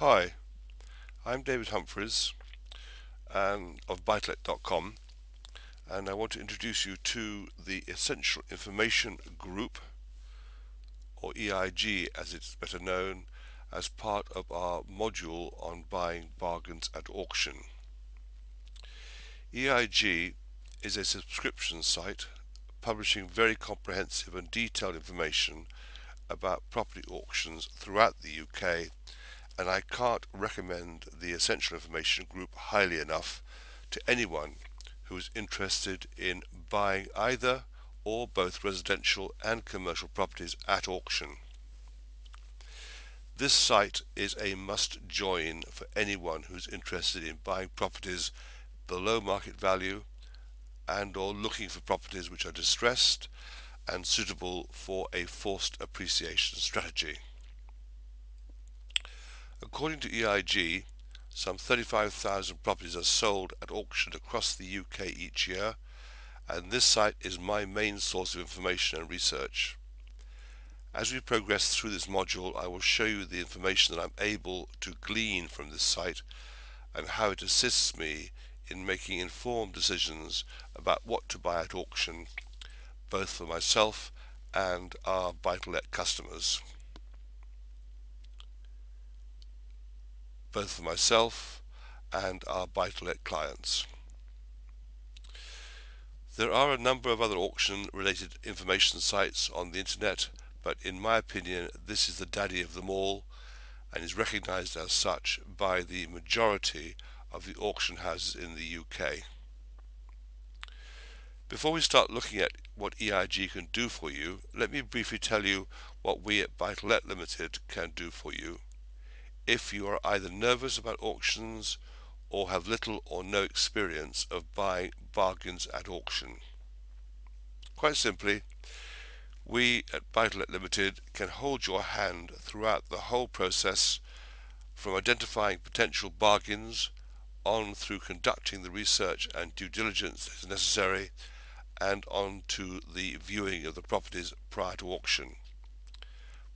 Hi, I'm David Humphreys of Buy2Let.com, and I want to introduce you to the Essential Information Group, or EIG as it's better known, as part of our module on buying bargains at auction. EIG is a subscription site publishing very comprehensive and detailed information about property auctions throughout the UK, and I can't recommend the Essential Information Group highly enough to anyone who is interested in buying either or both residential and commercial properties at auction. This site is a must join for anyone who's interested in buying properties below market value and or looking for properties which are distressed and suitable for a forced appreciation strategy. According to EIG, some 35,000 properties are sold at auction across the UK each year, and this site is my main source of information and research. As we progress through this module, I will show you the information that I'm able to glean from this site and how it assists me in making informed decisions about what to buy at auction, both for myself and our Buy2Let customers. Both for myself and our Buy2Let clients. There are a number of other auction-related information sites on the internet, but in my opinion, this is the daddy of them all and is recognized as such by the majority of the auction houses in the UK. Before we start looking at what EIG can do for you, let me briefly tell you what we at Buy2Let Limited can do for you. If you are either nervous about auctions or have little or no experience of buying bargains at auction. Quite simply, we at Buy2Let Limited can hold your hand throughout the whole process, from identifying potential bargains on through conducting the research and due diligence that is necessary, and on to the viewing of the properties prior to auction,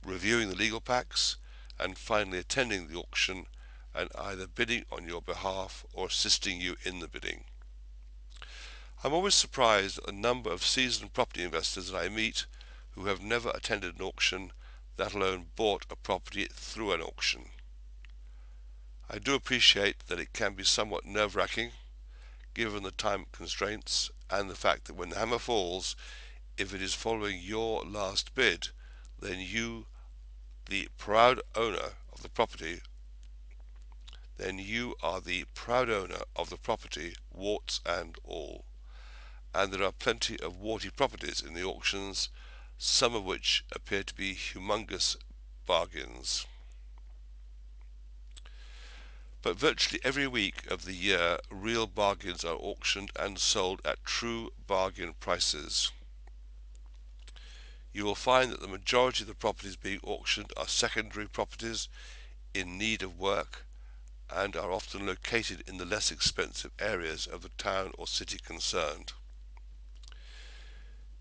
reviewing the legal packs, and finally attending the auction and either bidding on your behalf or assisting you in the bidding. I'm always surprised at the number of seasoned property investors that I meet who have never attended an auction, let alone bought a property through an auction. I do appreciate that it can be somewhat nerve-wracking, given the time constraints and the fact that when the hammer falls, if it is following your last bid, then you, the proud owner of the property, warts and all. And there are plenty of warty properties in the auctions, some of which appear to be humongous bargains. But virtually every week of the year, real bargains are auctioned and sold at true bargain prices. You will find that the majority of the properties being auctioned are secondary properties in need of work and are often located in the less expensive areas of the town or city concerned.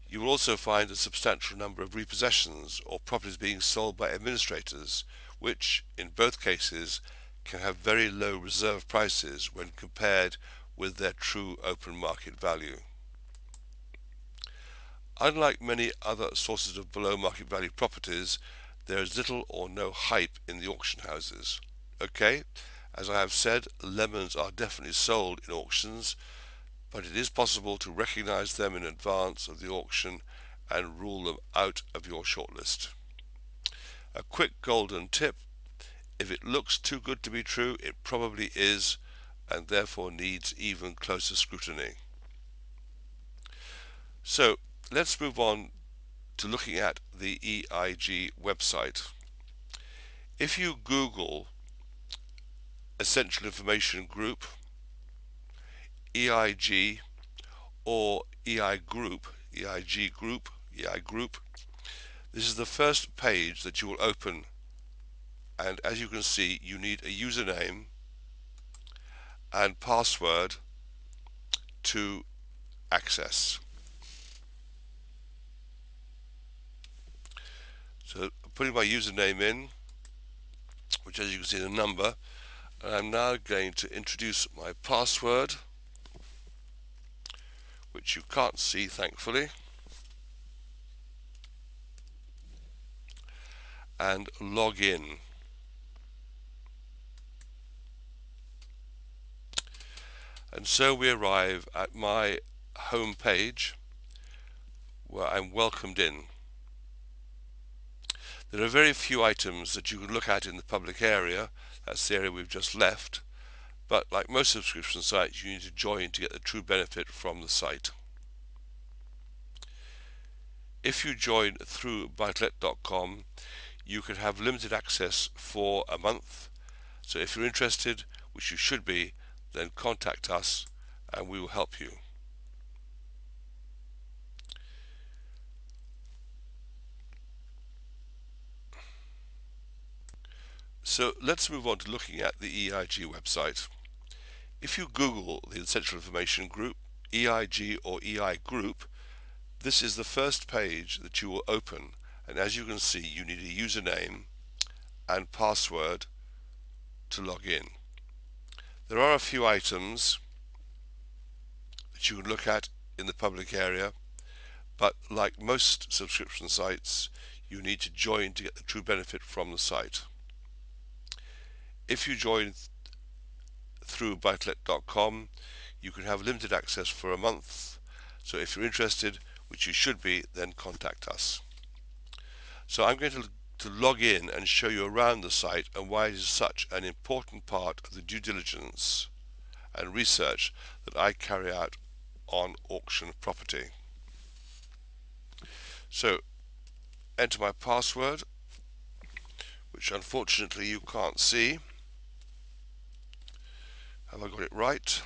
You will also find a substantial number of repossessions or properties being sold by administrators, which, in both cases, can have very low reserve prices when compared with their true open market value. Unlike many other sources of below market value properties, there is little or no hype in the auction houses. Okay, as I have said, lemons are definitely sold in auctions, but it is possible to recognize them in advance of the auction and rule them out of your shortlist. A quick golden tip: if it looks too good to be true, it probably is, and therefore needs even closer scrutiny. So let's move on to looking at the EIG website. If you Google Essential Information Group, EIG, or EI Group, this is the first page that you will open, and as you can see, you need a username and password to access. So putting my username in, which, as you can see, is a number. And I'm now going to introduce my password, which you can't see, thankfully, and log in. And so we arrive at my home page where I'm welcomed in. There are very few items that you can look at in the public area. That's the area we've just left. But like most subscription sites, you need to join to get the true benefit from the site. If you join through Bytelet.com, you can have limited access for a month. So if you're interested, which you should be, then contact us and we will help you. So let's move on to looking at the EIG website. If you Google the Essential Information Group, EIG or EI Group, this is the first page that you will open, and as you can see, you need a username and password to log in. There are a few items that you can look at in the public area, but like most subscription sites, you need to join to get the true benefit from the site. If you join through Bytelet.com, you can have limited access for a month. So if you're interested, which you should be, then contact us. So I'm going to log in and show you around the site and why it is such an important part of the due diligence and research that I carry out on auction property. So enter my password, which unfortunately you can't see. Have I got it right?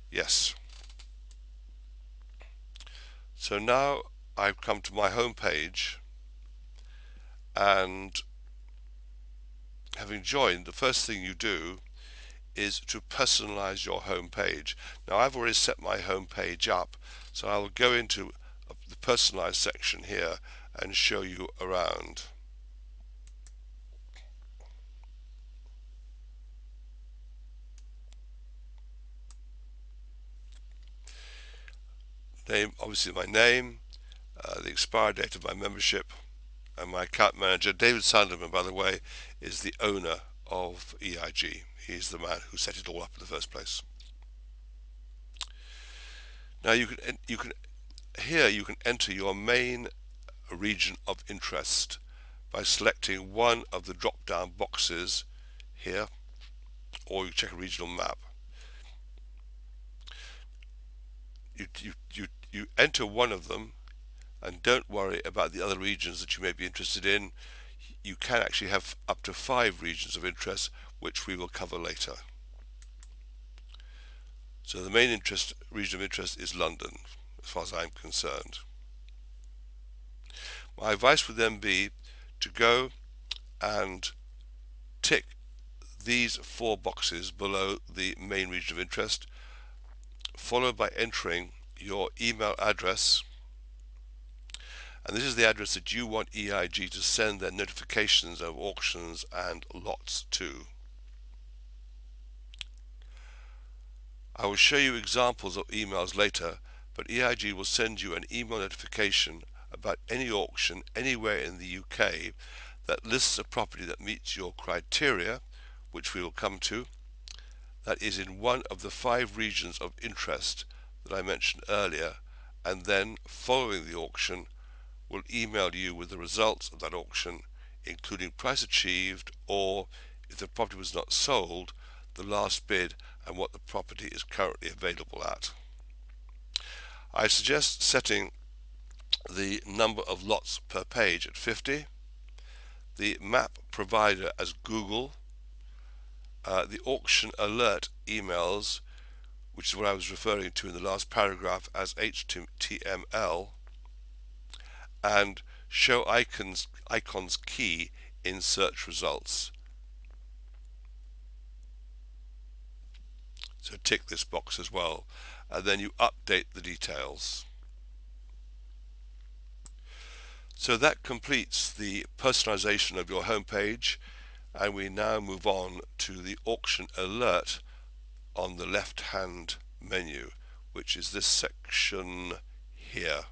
Yes. So now I've come to my home page, and having joined, the first thing you do is to personalize your home page. Now I've already set my home page up, so I will go into the personalize section here and show you around. Name, obviously my name, the expiry date of my membership, and my account manager, David Sanderman, by the way, is the owner of EIG. He's the man who set it all up in the first place. Now you can here you can enter your main region of interest by selecting one of the drop-down boxes here, or you check a regional map. You enter one of them, and don't worry about the other regions that you may be interested in. You can actually have up to 5 regions of interest, which we will cover later. So the main region of interest is London, as far as I'm concerned. My advice would then be to go and tick these 4 boxes below the main region of interest, followed by entering your email address, and this is the address that you want EIG to send their notifications of auctions and lots to. I will show you examples of emails later, but EIG will send you an email notification about any auction anywhere in the UK that lists a property that meets your criteria, which we will come to, that is in one of the 5 regions of interest that I mentioned earlier, and then following the auction will email you with the results of that auction, including price achieved, or if the property was not sold, the last bid and what the property is currently available at. I suggest setting the number of lots per page at 50, the map provider as Google, the auction alert emails, which is what I was referring to in the last paragraph as HTML, and show icons key in search results. So tick this box as well, and then you update the details. So that completes the personalization of your homepage, and we now move on to the auction alert on the left hand menu, which is this section here.